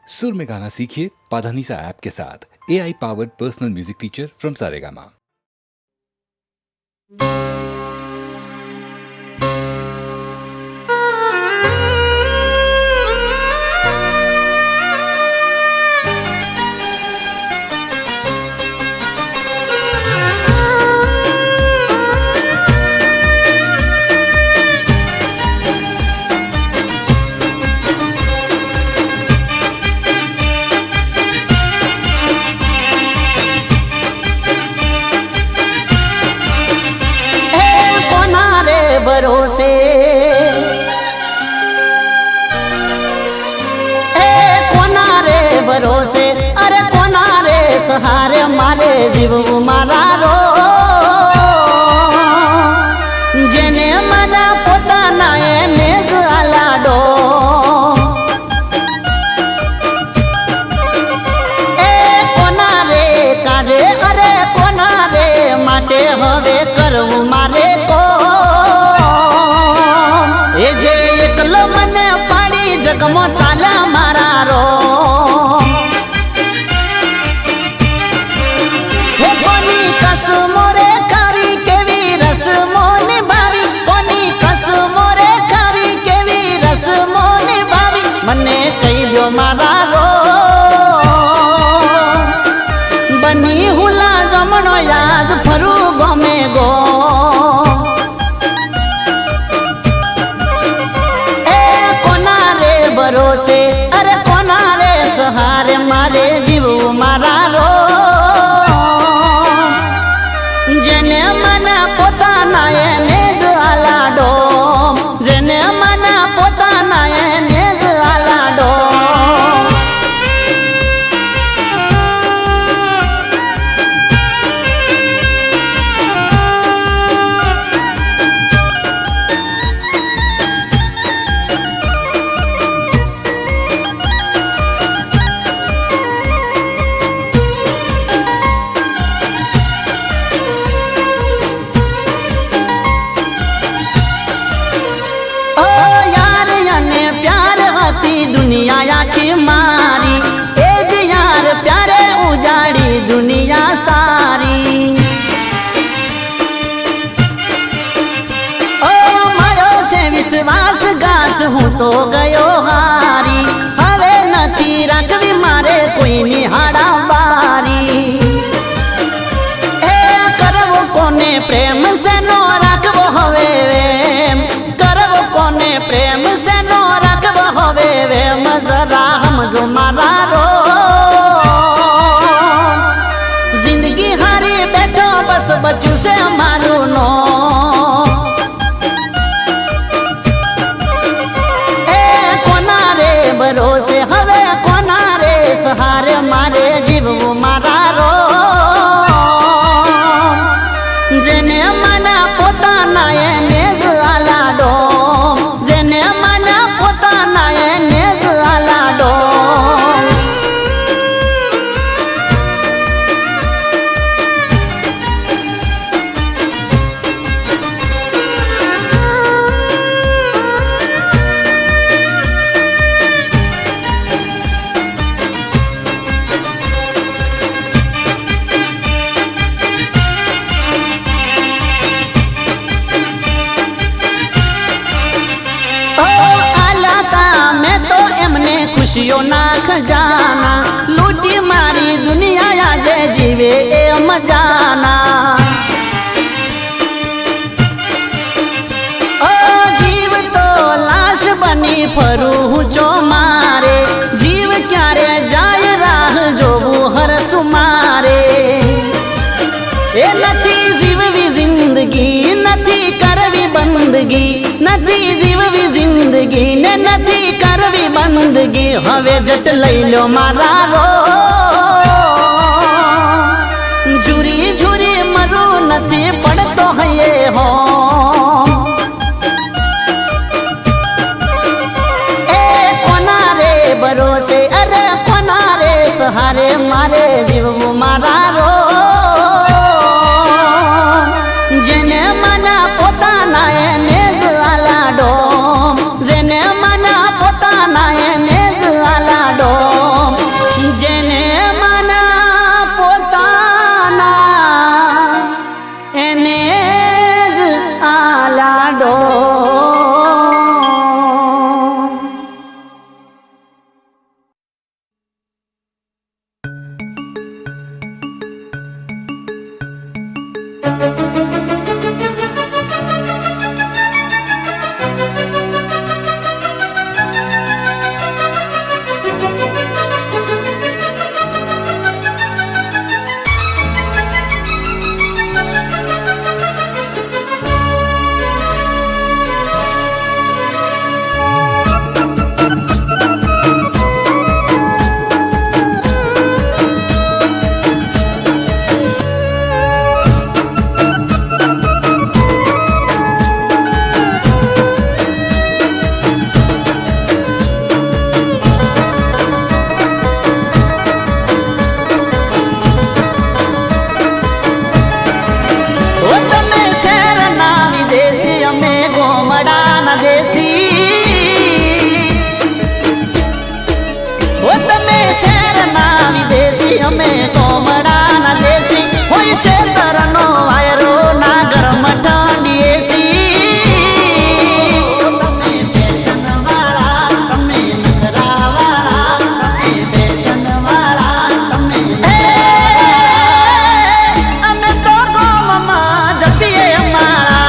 सुर में गाना सीखिए पाधानीसा ऐप के साथ। AI powered personal music teacher from Saregama. भरोसे कोना रे भरोसे अरे कोना रे सहारे मारे जीव मारा रो जेने मना पोताना એને જ આલાડો કોના રે કાજે અરે કોના રે માટે હવે કરવું મારે તો એ જે એકલો મને પાડી જગમો ચાલા મારા રો હે કોની કસમો રે ખાવી કેવી રસમો નિભાવી કોની કસમો રે ખાવી કેવી રસમો નિભાવી મને કહી દો મારા રો બની હુલા જમણો યાદ ફરું ગમે ગો भरोसे अरे कोना रे सहारे मारे जीव मारा रो जेने मना पोताना એને જ આલાડો જેને મના પોતાના એને જ આલાડો दुनिया आखी मारी ए ज यार प्यारे उजाड़ी दुनिया सारी ओ मारो छे विश्वासघात हूँ तो गयो हारी हवे नथी राखवी मारे कोई निहाड़ा बारी ए करवो कोने प्रेम से नो राखवो हवे वेम करवो कोने प्रेम से नो राखवो हवे वेम जरा हमजो मारा रो जिंदगी हारी बैठो बस बच्चू से मारू नो ए कोना रे भरोसे हवे कोना रे सहारे मारे जीव मारा रो जेने मना पोताना એને જ આલાડો જેને મના પોતાના એને જ આલાડો खुशियों ना खजाना लूटी मारी दुनिया आजे जीवे ए मजाना ओ जीव तो लाश बनी फरू जो मारे जीव क्यारे जाय राह जोबू हर सुमारे ए नथी जीववी जिंदगी नथी करवी बंदगी नथी जीववी जिंदगी ने नथी करवी बंदगी हवे जट लई लो मारा रो झूरी झूरी मरू नथी पड़तो हये हो ए कोना रे भरोसे अरे कोना रे सहारे मारे जीव मारा रो जेने मना पोताना એને જ આલાડો જેને મના પોતાના એને જ આલાડો શહેરના વિદેશી અમે કોમડાના દેશી હોય શેતરનો વાયરો ના ગરમ ઠંડી એસી તમે ફેશન વાળા તમે નખરા વાળા તમે ફેશન વાળા તમે અમે તો ગોમમાં જપીએ અમારા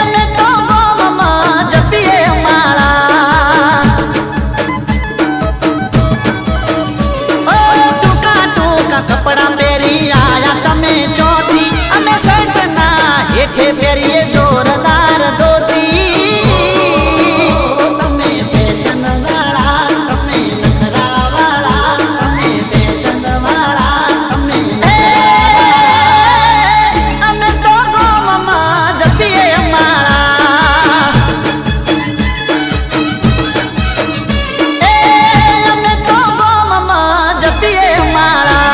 અમે તો ગોમમાં જપીએ અમારા ટૂંકા ટૂંકા કપડા પહેરી આયા તમે ચોથી અમે શર્ટના હેઠે પહેરીએ જોરદાર ધોતી તમે ફેશન વાળા તમે નખરા વાળા તમે ફેશન વાળા તમે અમે તો ગોમમાં જપીએ અમારા અમે તો ગોમમાં જપીએ અમારા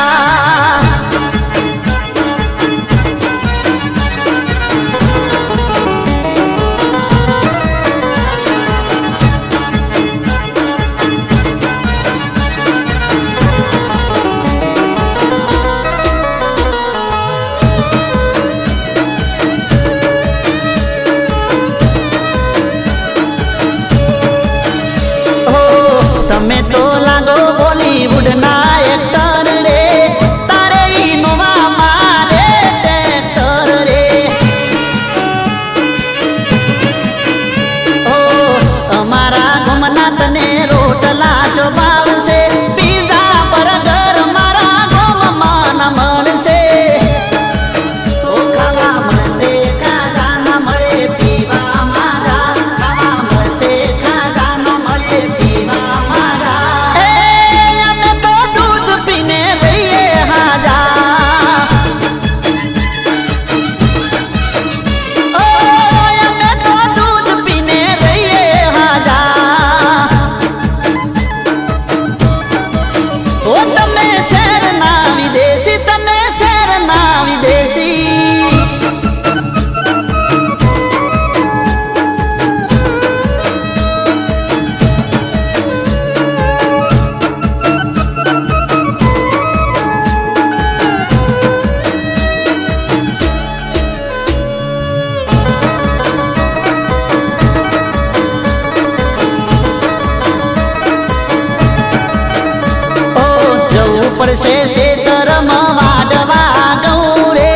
તમે તો લાગો બોલીવુડના એક્ટર રે તારે ઇનોવા મારે ટ્રેક્ટર રે ઓ અમારા ગમના તને રોટલા જો ભાવશે પીઝા બર્ગર મારા ગમમાં ન મળશે ઓ ખાવા મળશે ખાજા ન મળે પીવા મારા ખાવા મળશે ખાજા ન મળે પીવા મારા અમે તો દૂધ પીને રહીએ હાજા ઓ અમે તો દૂધ પીને રહીએ હાજા ઓ તમે શહેરના વિદેશી તમે શહેરના વિદેશી ઓ જવું પડશે શેતરમાં વાડવા ગૌરે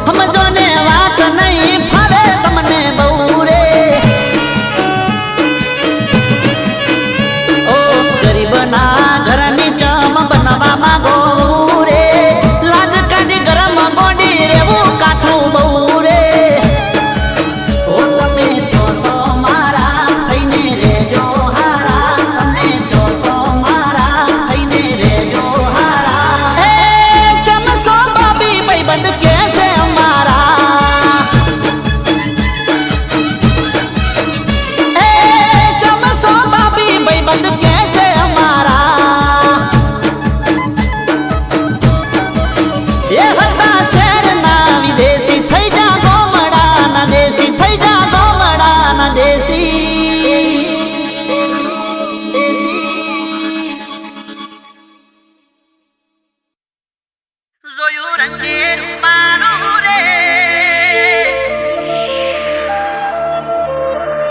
સમજો ને વાત નહીં ફાવે તમને બહુ રે ઓ ગરીબના ઘરની ચમ બનવા માંગો રે લાજ કાઢી ગરમ ગોડી રેવું કાઠું બહુ રે ઓ તમે જોશો મારા થઈને રેજો હારા તમે જોશો મારા થઈને રેજો હારા ચમસો બાબી ભાઈબંધ કેસે અમારા ચમસો બાબી ભાઈબંધ કેસે અમારા એ હતા શહેરના વિદેશી થઈ જા ગોમડાના દેશી થઈ જા ગોમડાના દેશી જોયું રંગે રૂપાનું રે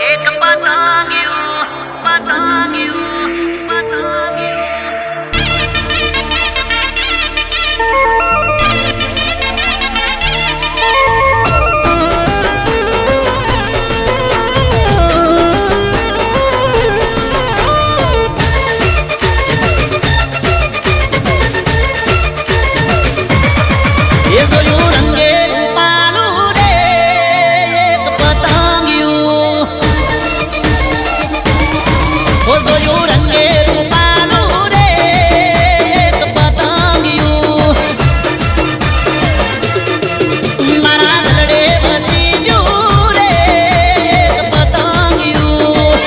એક પતંગિયું પતંગિયું પતંગિયું એ જોયું રંગે રૂપાલું રે એક પતંગિયું ઓ જોયું રંગે રૂપાલું રે એક પતંગિયું મારા દલડે બસી ગયું રે એક પતંગિયું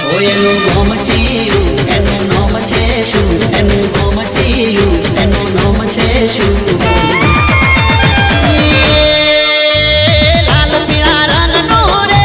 ઓ એનું ગોમ ચીયું એનું નોમ છે શું એનું ગોમ ચીયું એનું નોમ છે શું લાલ પીળા રંગનું રે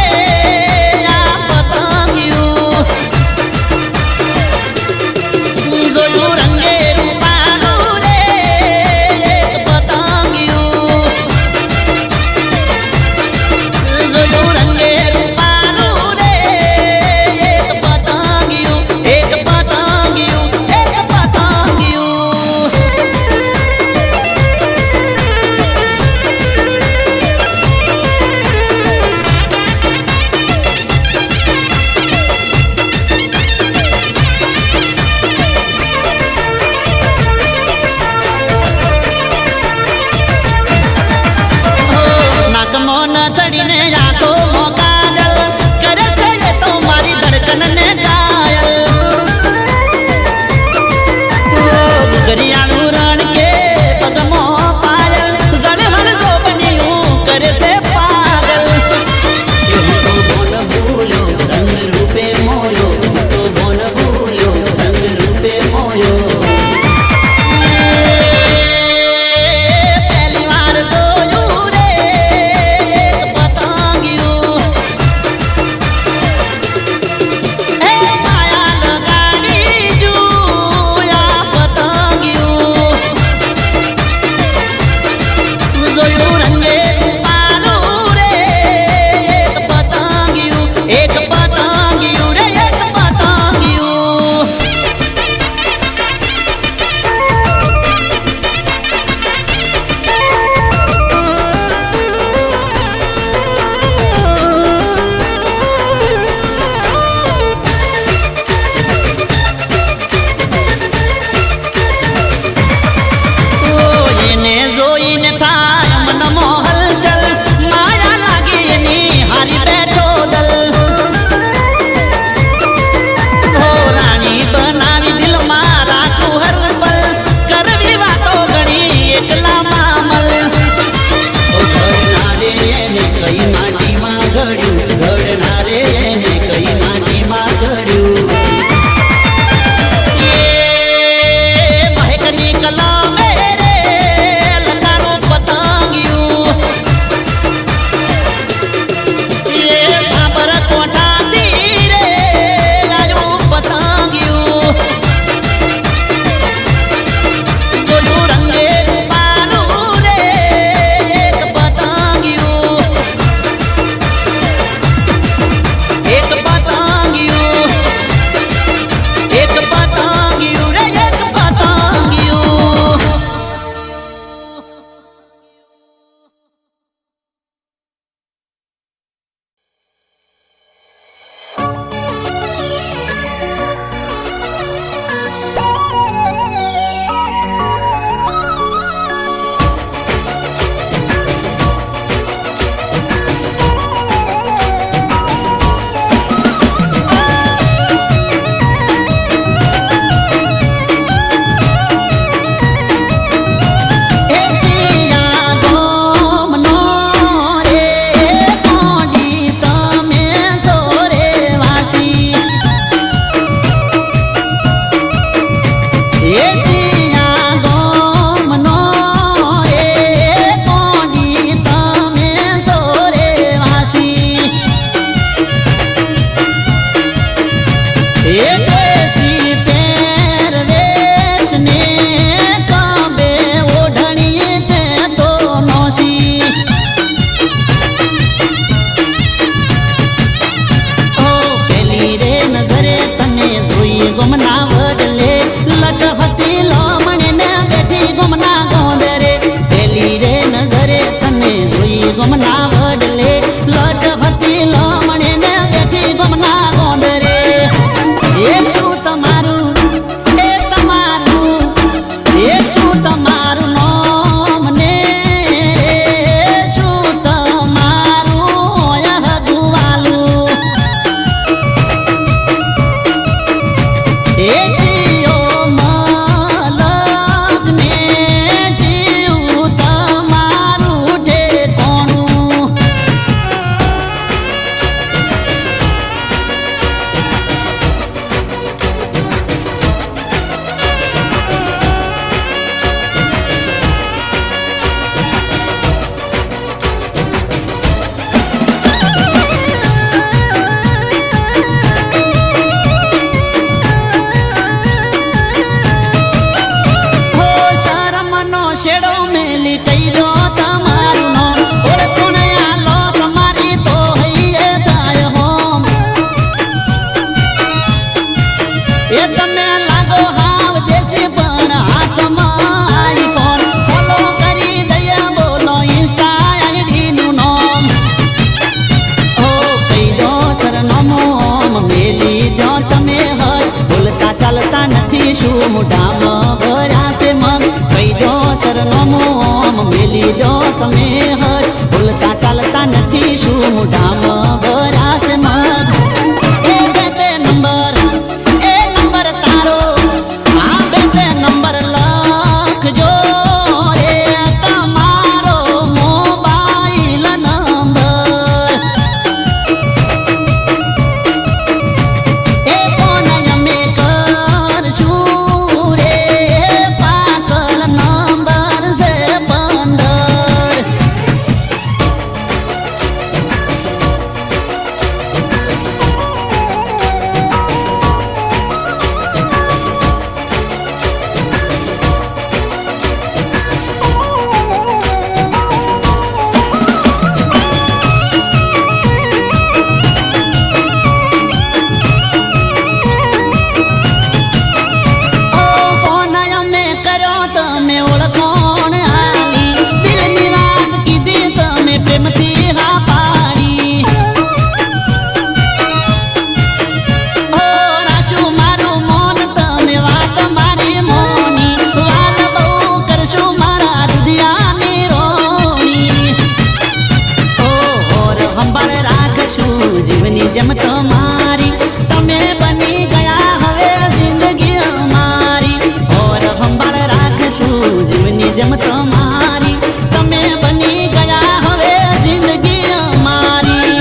ઘડ્યું ઘડનારે એને કઈ માટીમાં ઘડ્યું મહેકની કલમે રે લતાનું પતંગિયું સાબર કોટાથી રે ગાયું પતંગિયું જોયું રંગે રૂપાનું રે એક પતંગિયું એક પતંગિયું એક પતંગિયું રે એક પતંગિયું મોઢામાં ભરાશે મગ કઈ દો સરનામું મેલી દો તમે હર બોલતા ચાલતા નથી શું મોઢામાં ભરાશે મગ એ બે નંબર તારો આ બે નંબર લખજો રે તમારો મોબાઈલ નંબર એ ફોન અમે કરશું રે પાછળ નંબર છે 15 ફોન અમે કર્યો તમે ઓળખોણ આલી દિલની વાત કીધી તમે પ્રેમથી હા પાડી ઓ રાશું મારું મોન તમે વાત મારી મોની વાત બહુ કરશું મારા હૃદયાની રોણી ઓ ઓર સંભાળ રાખશું જીવની જેમ તમારી તમે બની ગયા હવે જિંદગી અમારી ઓર સંભાળ રાખશું જીવની જેમ તમારી તમે બની ગયા હવે જિંદગી અમારી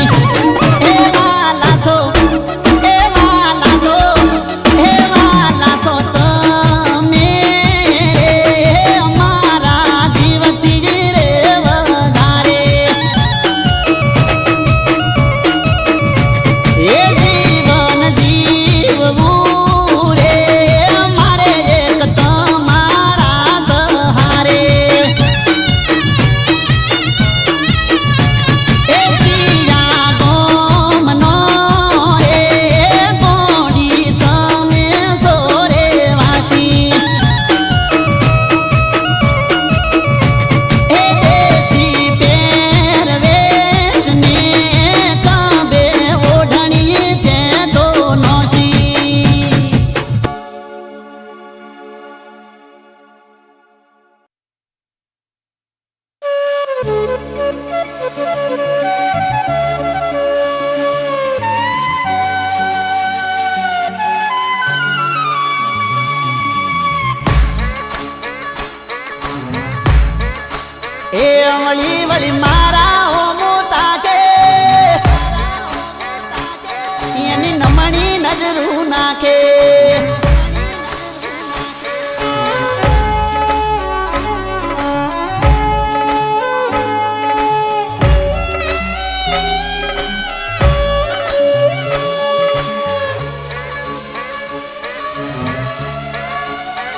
નાખે.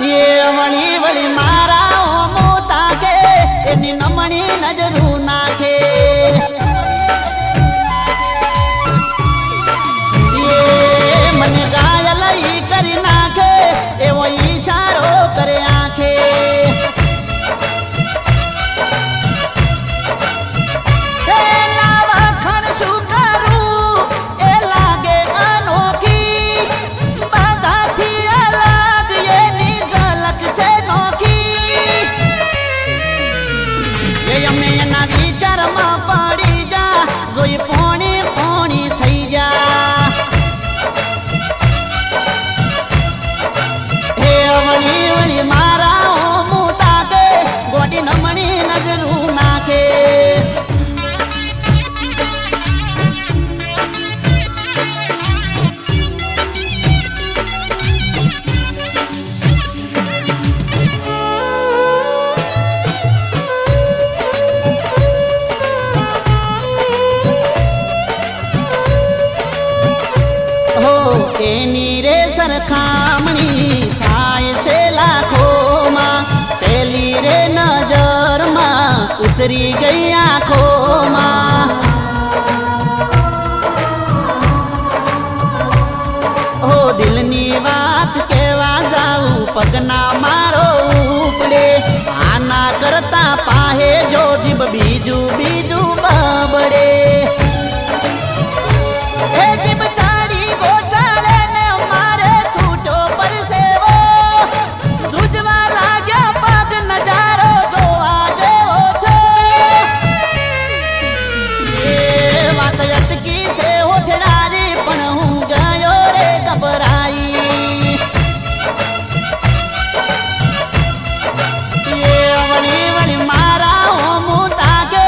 એ વળી વળી મારા ઓમો તાકે એની નમણી નજરું નાખે. એ મને ઘાયલ ઈ કરી નાખે એવો ઈશારો કરે આંખે. એ લાવા ખણ શું કરું એ લાગે અનોખી, બધાથી અલગ એની ઝલક છે નોખી. એ અમે એના વિચારમાં પડી જા, જોઈ પોણી પોણી થઈ જા. હે વળી વળી મારા ઓમું તાકે ગોડી નમણી નજરું નાખે. એની રે સરખામણી થાય છે લાખોમાં, પેલી રે નજરમાં ઉતરી ગઈ આંખોમાં. હો દિલની વાત કેવા જાવું પગના મારો ઉપડે, આના કરતા પાહે જો જીભ બીજું બીજું બબડે. હે જીભ ચાડી ગોટાળે ને મારે છૂટો પરસેવો, સૂજવા લાગ્યા પગ નજારો જોવા જેવો છે. એ વાત અટકી છે હોઠડારી પણ હું ગયો રે ગભરાઈ. એ વળી વળી મારા હોમું તાકે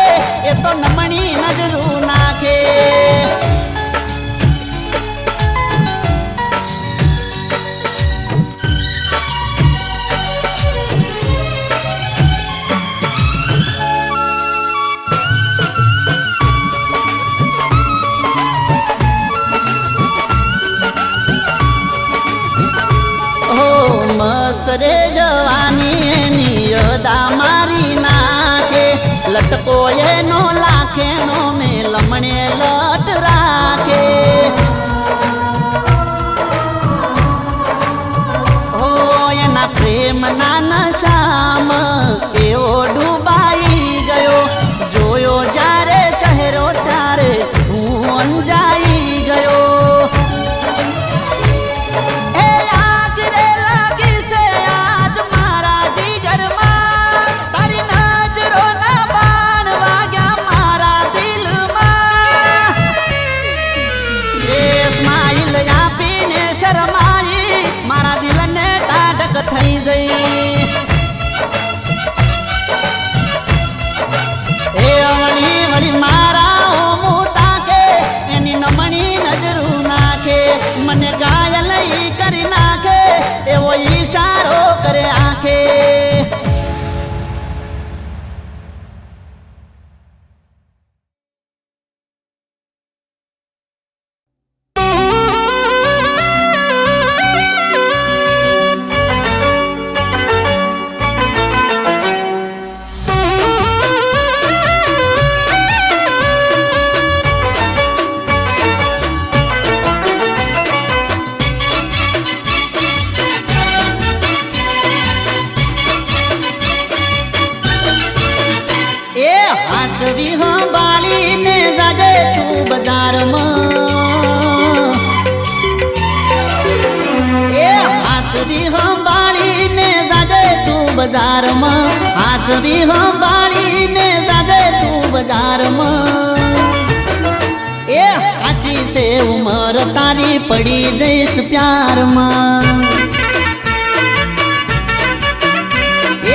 એ તો નમણી નજરું નાખે. મસ્ત રે જવાની એની અદા મારી નાખે, લટકો એનો લાખેણો ને લમણે લટ રાખે. હો એના પ્રેમના નશામાં એવો ડૂબાઈ ગયો, જોયો જ્યારે ચહેરો ત્યારે હું અંજાઈ ગયો. મારા દિલને ટાઢક થઈ ગઈ. એ વળી વળી મારા ઓમું તાકે એની નમણી નજરું નાખે, મને ઘાયલ ઈ કરી નાખે એવો ઈશારો કરે આંખે. હાચવી સંભાળીને જાજે તું બજારમાં. એ હાચવી સંભાળીને જાજે તું બજારમાં, હાચવી સંભાળીને જાજે તું બજારમાં. એ સાચી છે ઉમર તારી પડી જઈશ પ્યારમાં.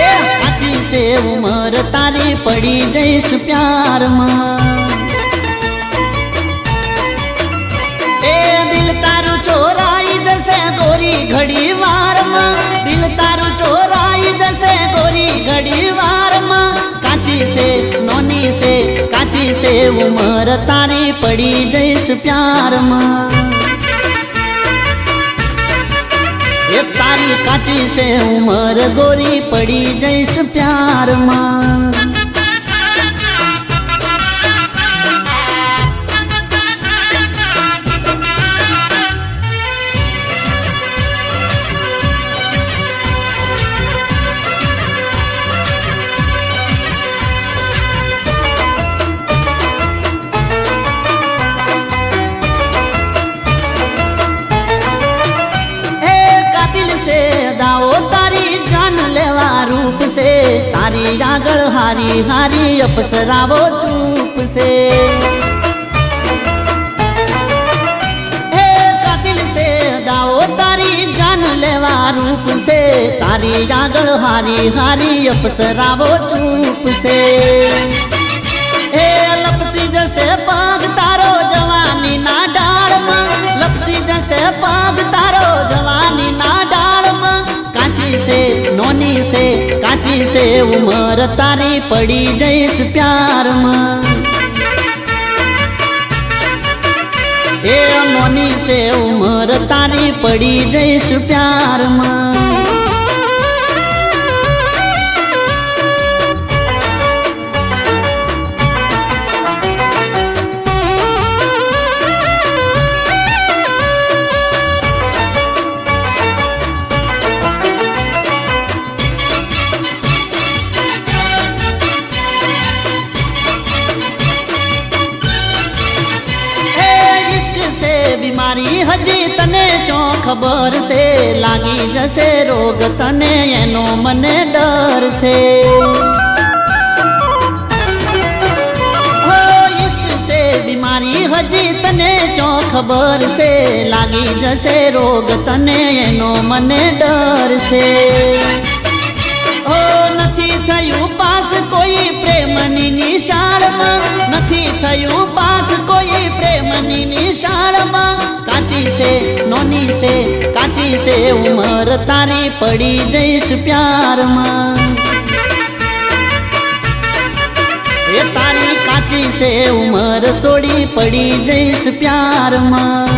એ સાચી છે ઉમર તારી પડી જઈશ પ્યારમાં. એ દિલ તારું ચોરાઈ જશે ઘડી વારમાં કાચી છે નોની છે કાચી છે ઉમર તારી પડી જઈશ પ્યારમાં એ તારી કાચી છે ઉમર ગોરી પડી જઈશ પ્યારમાં તારી આગળ હારી હારી અપસરાવો ચૂપ છે હે કાતિલ છે દાવો તારી જાન લેવા રૂપ છે તારી આગળ હારી હારી અપસરાવો ચૂપ છે હે લપસી જશે પગ તારો જવાની ના ડાળમાં લપસી જશે પગ તારો જવાની ના ડાળમાં કાચી છે નોની છે કાચી છે ઉમર તારી પડી જઈશ પ્યારમાં એ નોની છે ઉમર તારી પડી જઈશ પ્યારમાં બીમારી હજી તને ચો ખબર છે લાગી જશે રોગ તને એનો મને ડર છે હો ઈશ્ક છે બીમારી હજી તને ચો ખબર છે લાગી જશે રોગ તને એનો મને ડર છે હો નથી થયું પાસ કોઈ પ્રેમની નિશાળમાં નથી થયું પાસ કોઈ પ્રેમની નિશાળમાં કાચી છે નોની છે કાચી છે ઉમર તારી પડી જઈશ પ્યારમાં એ તારી કાચી છે ઉમર સોડી પડી જઈશ પ્યારમાં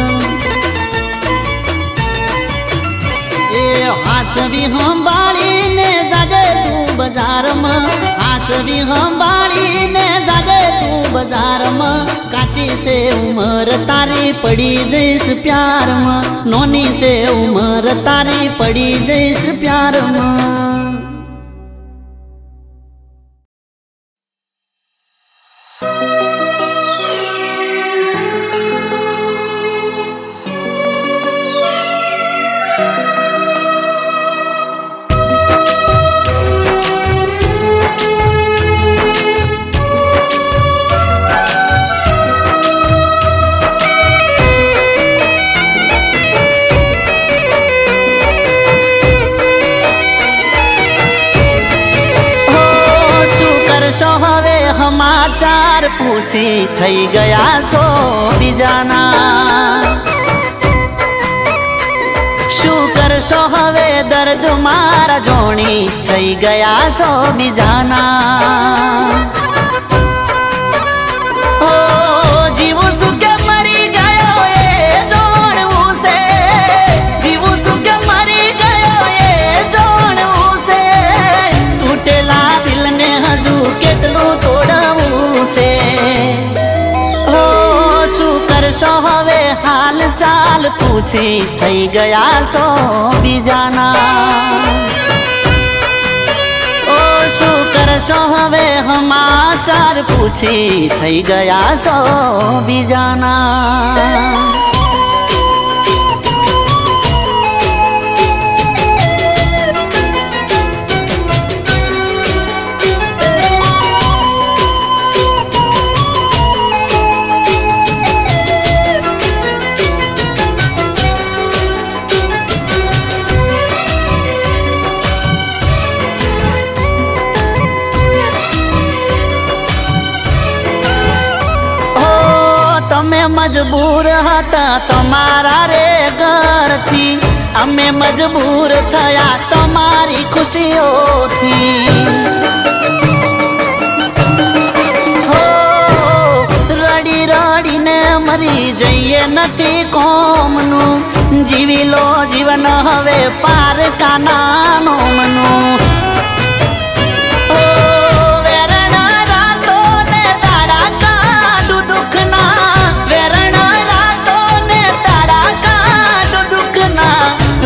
એ હાચવી સંભાળીને જાજે તું બજારમાં હાચવી સંભાળીને જાજે તું બજારમાં કાચી છે ઉમર તારી પડી જઈશ પ્યારમાં નોની છે ઉમર તારી પડી જઈશ પ્યારમાં સમાચાર પૂછી થઈ ગયા છો બીજાના શું કરશો હવે દર્દ મારા જોણી થઈ ગયા છો બીજાના ઓ જીવું શું કે મરી ગયો એ જોણવું છે જીવું શું કે મરી ગયો એ જોણવું છે તૂટેલા દિલને હજુ કેટલું તોડવું છે ઓ શું કરશો હવે હાલ ચાલ પૂછી થઈ ગયા છો બીજાના ઓ શું કરશો હવે સમાચાર પૂછી થઈ ગયા છો બીજાના મજબૂર હતા તમારા રે ઘરથી અમે મજબૂર થયા તમારી ખુશીઓથી. હો રડી રડીને મરી જઈએ નથી કોમનું, જીવી લો જીવન હવે પારકાના મનું.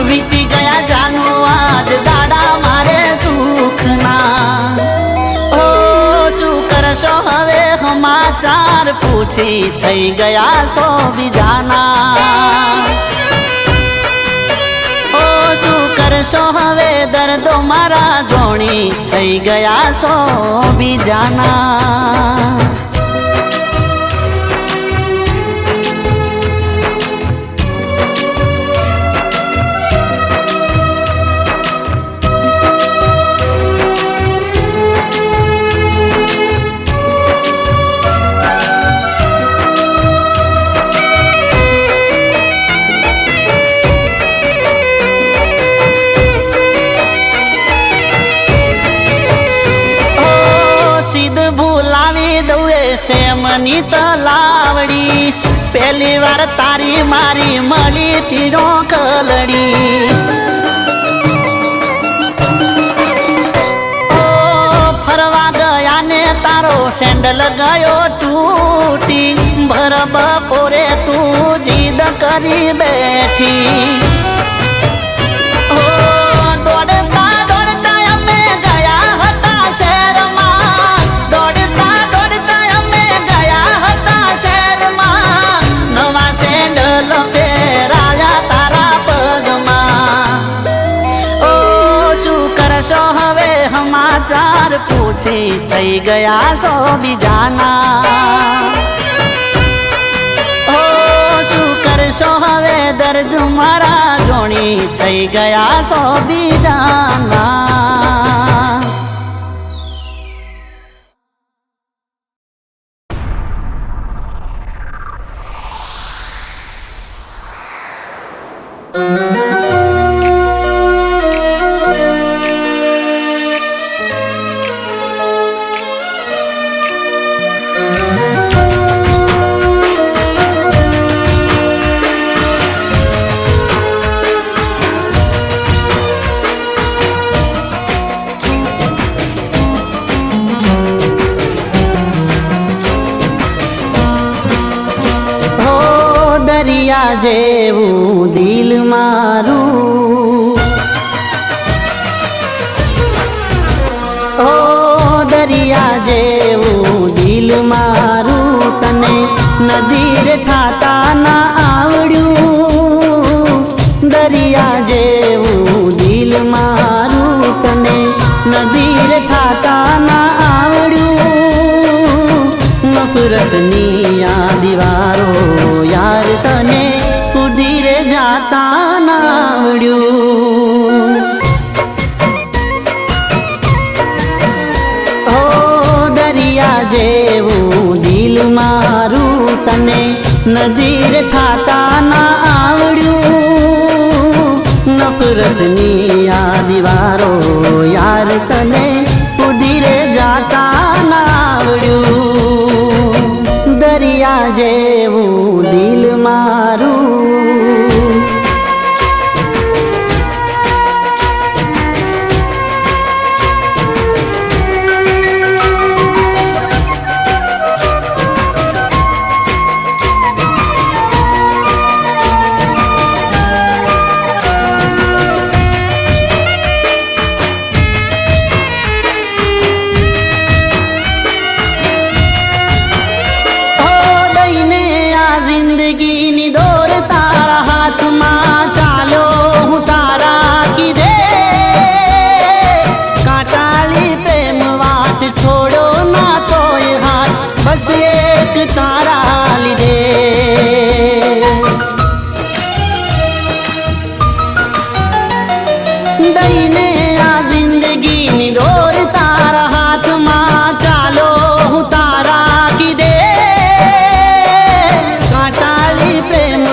વીતી ગયા જાનું આજ દાડા મારે સુખના. ઓ શું કરશો હવે સમાચાર પૂછી થઈ ગયા સો બીજાના. ઓ શું કરશો હવે દર્દો મારા જોણી થઈ ગયા સો બીજાના. સેમની તલાવડી પહેલી વાર તારી મારી મળી તીરો કલડી. ઓ ફરવા ગયા ને તારો સેન્ડલ ગયો તૂટી, ભર બપોરે તું જીદ કરી બેઠી. સમાચાર પૂછી થઈ ગયા સો બીજાના. ઓ શું કરશો હવે દર્દ મારા જોણી થઈ ગયા સો બીજાના. દરિયા જેવું દિલ મારું, ઓ દરિયા જેવું દિલ મારું, તને નદીર થાતા ના આવડ્યું. દરિયા જેવું દિલ મારું, તને નદીર થાતા ના આવડ્યું. નફરતની આ દીવારો યાર તને ઉધીરે જાતા ના આવડ્યું. ઓ દરિયા જેવું દિલ મારું, તને નદીર થાતા ના આવડ્યું. નફરતની આ દીવારો યાર તને ઉધીરે જાતા ના આવડ્યું. દરિયા જેવું દિલ મારું. જિંદગીની દોર તારા હાથમાં, ચાલો હું તારા કીધે. કાંટાળી પ્રેમ વાટ છોડો ના તોય હાથ, બસ એક તારા લીધે. દઈને આ જિંદગીની દોર તારા હાથમાં, ચાલો હું તારા કીધે. કાંટાળી પ્રેમ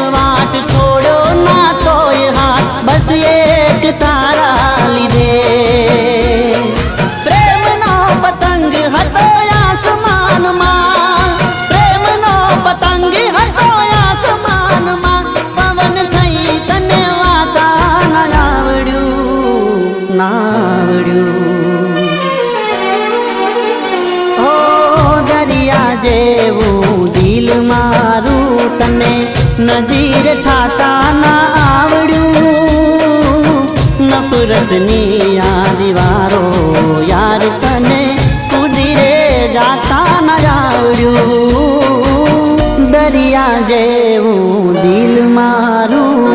તને નદીર થાતા ના આવડ્યું નફરતની આ દીવારો યાર તને કુદીરે જાતા ના આવડ્યું દરિયા જેવું દિલ મારું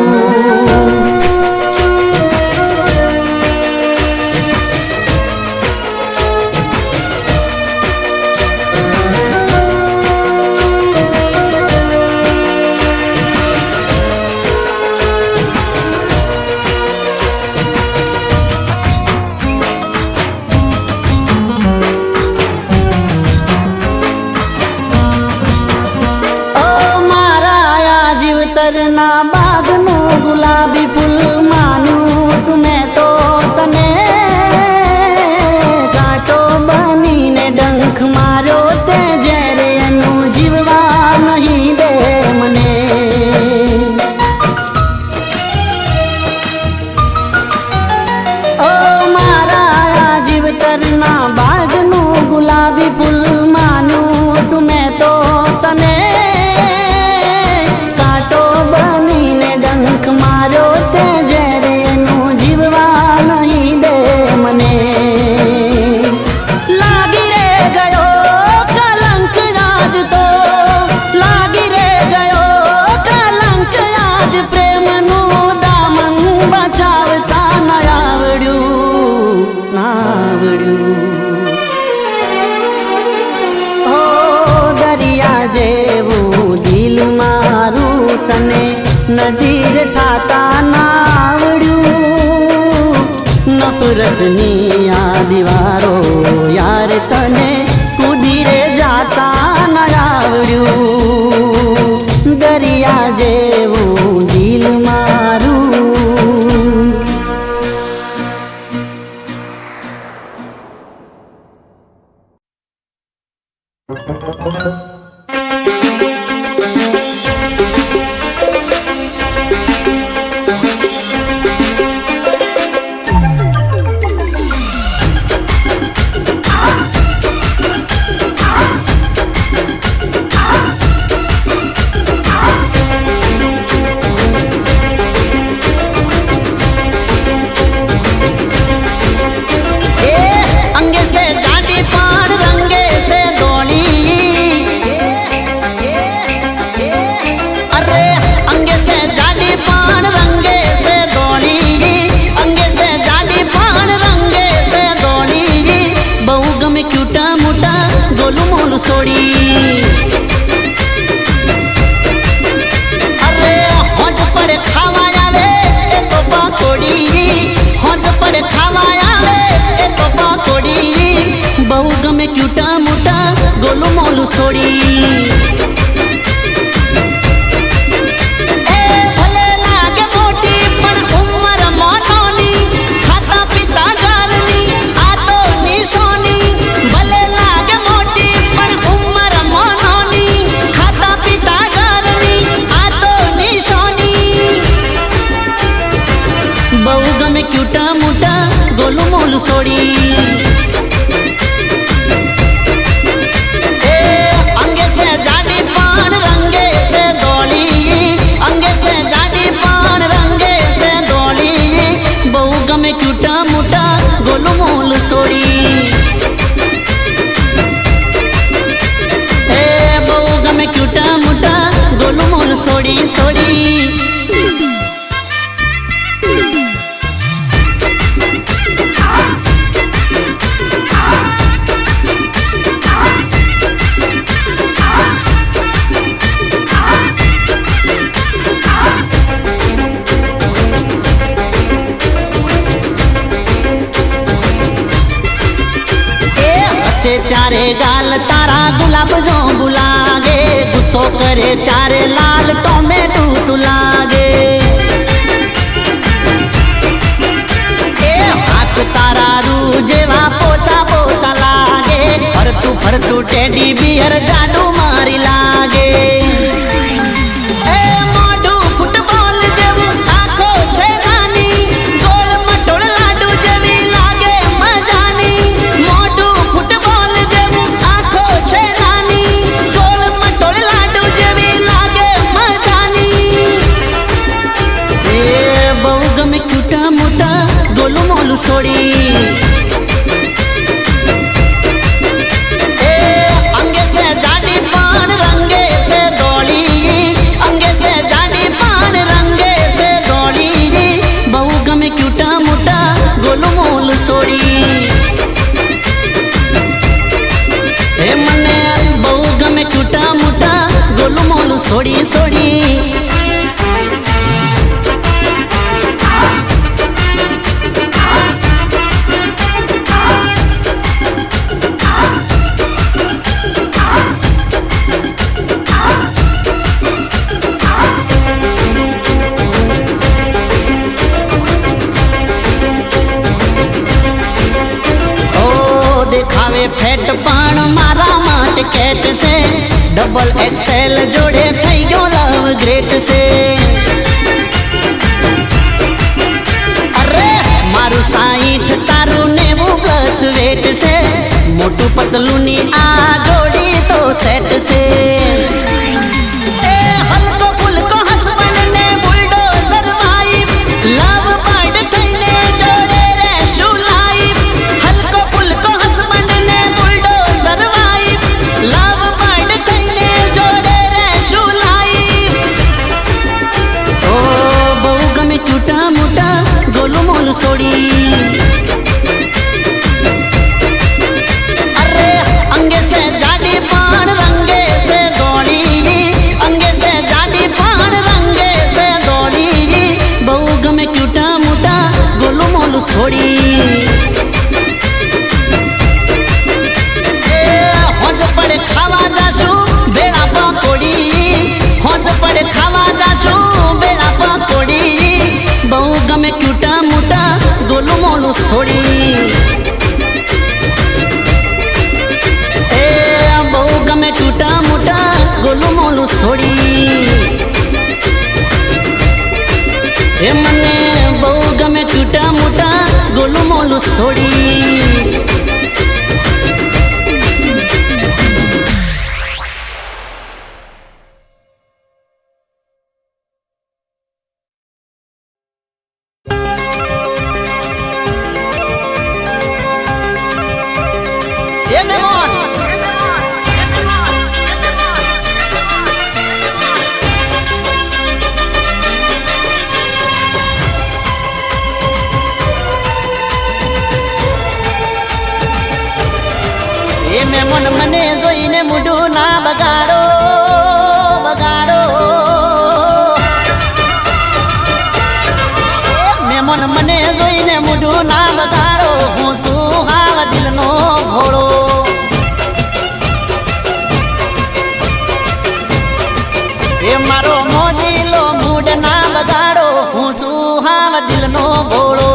ના બાગનું ગુલાબી ફૂલ માનું તુમે તો તને કાંટો બનીને ડંખ માર્યો તે જ્યારે એનું જીવવા નહીં દે મને ઓ મારા જીવતરના બાગનું ગુલાબી ફૂલ માનું તુમે તો તને મારો તે જ્યારે એનું જીવવા નહીં દે મને લાગી રે ગયો કલંક આજ તો લાગી રે ગયો કલંક આજ પ્રેમનું દામન બચાવતા ના આવડ્યું ઓ દરિયા જેવું દિલ મારું તને નદીર થાતા ના આવડ્યું નફરતની આ દીવારો યાર તને કુદીરે જાતા ના આવડ્યું દરિયા જેવું દિલ મારું બહુ ગમે ક્યુટા મોટા ગોલું મોલું છોડી એ ભલે લાગે મોટી પણ ઉંમર મોટોની ખાતા પીતા ઘરની આ તો નિશોની ભલે લાગે મોટી પણ ઉંમર મોટોની ખાતા પીતા ઘરની આ તો નિશોની બહુ ગમે ક્યુટા મોટા ગોલું મોલું છોડી ક્યુટા મોટા ગોલું મોલું છોડી એ બહુ ગમે ક્યુટા મોટા ગોલું મોલું છોડી છોડી ત્યારે ગાલ તારા ગુલાબ જો ગુલાગે ગુસ્સો કરે ત્યારે લાલ ટોમેટું તું લાગે એ હાથ તારા રૂ જેવા પોચા પોચા લાગે ફરતું ફરતું ટેડી બિયર જાડું મારી લાગે એ મોઢું ફૂટબોલ જેવું આંખો છે નાની ગોળ મટોળ લાડુ જેવી લાગે મજાની મોઢું ફૂટબોલ જેવું આંખો છે નાની ગોળ મટોળ લાડુ જેવી લાગે છોડી એ અંગે સે જાડી પણ રંગે સે દોડી અંગે સે જાડી પણ રંગે સે દોડી બહુ ગમે ક્યુટા મોટા ગોલું મોલ છોડી એ મને બહુ ગમે ક્યુટા મોટા ગોલું મોલ છોડી છોડી દેખાવે ફેટ પણ મારા માટે કેટ છે ડબલ એક્સેલ જોડે થઈ ગયો લવ ગ્રેટ છે અરે મારું 60 તારું 90 પ્લસ વેટ છે મોટું પતલું ની આ જોડી તો સેટ છે એ હલકો ફુલકો હસબન્ડ ને બુલડોઝર વાઈફ લવ બર્ડ થઈને જોડે રહેશું લાઈફ હલકો ફુલકો હસબન્ડ ને બુલડોઝર વાઈફ લવ બર્ડ થઈને જોડે રહેશું લાઈફ ઓ બહુ ગમે ક્યુટા મોટા ગોલું મોલ છોડી અરે અંગે સે જાડી પણ રંગે સે દોડી અંગે સે જાડી પણ રંગે સે દોડી બહુ ગમે ક્યુટા મોટા ગોલું મોલ છોડી એ હોજ પડે ખાવા જાશું બેડા પકોડી હોજ પડે ખાવા જાશું બેડા પકોડી બહુ ગમે ક્યુટા મોટા ગોલું મોલ છોડી એ બહુ ગમે ક્યુટા મોટા ગોલું મોલ છોડી એ મને બહુ ગમે ક્યુટા મોટા ગોલું મોલ છોડી એ મેમોન એ મેમોન મને જોઈને મોઢું ના બગાડો બગાડો મેમોન મને જોઈને મોઢું ના બગાડો હું શું હાવ દિલનો ઘોડો એ મારો મોજીલો મૂડ ના બગાડો હું શું હાવ દિલનો ઘોડો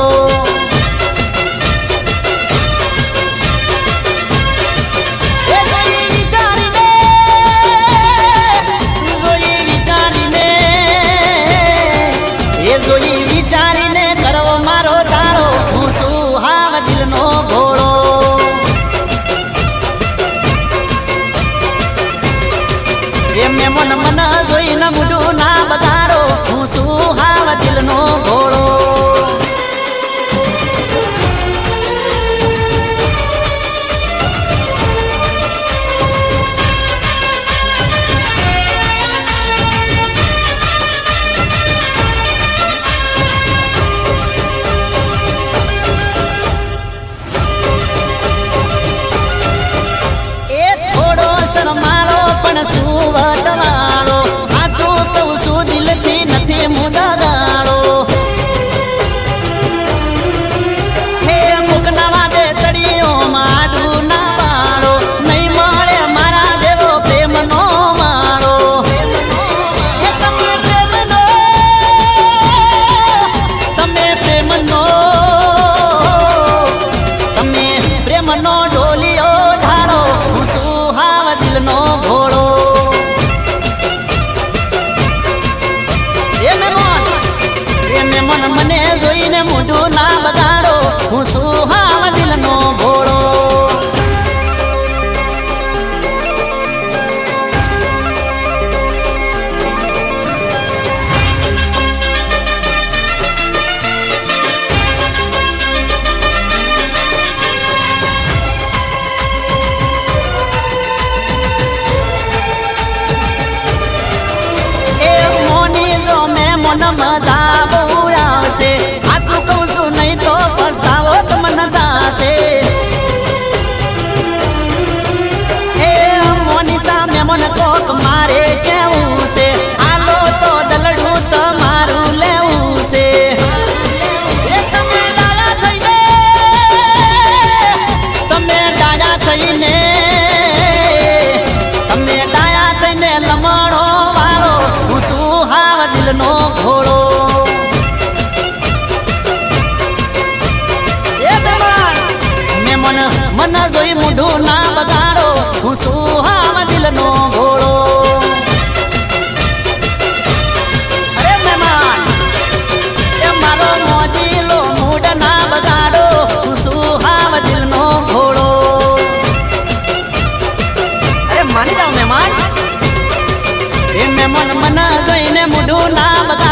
જોઈ વિચારીને કરો મારો ચાળો હું શું હાવ દિલનો ઘોડો એ મેમોન મન જોઈને મોઢું ના બગાડો હું શું હાવ દિલનો ઘોડો શરમાળો પણ શું વટવાળો આચું કહું છું દિલથી નથી મુદગાળો હે મુકના વાદે ચડીઓ માડું ના પાડો નહીં મળે મારા જેવો પ્રેમનો માળો એ તમે પ્રેમનો તમે પ્રેમનો ઢોલિયો ઢાળો હું શું હાવ દિલનો ઘોડો એ મેમોન મને જોઈને મોઢું ના બગાડો હું શું હાવ દિલનો ઘોડો દિલનો ઘોડો મન જોઈ મોઢું ના બગાડો હું સુહાવા દિલનો ઘોડો અરે મહેમાન એ મારો મોજીલો મૂડ ના બગાડો હું સુહાવા દિલનો ઘોડો અરે માની જાઓ મહેમાન એ મહેમાન મન જોઈને મોઢું ના બગાડો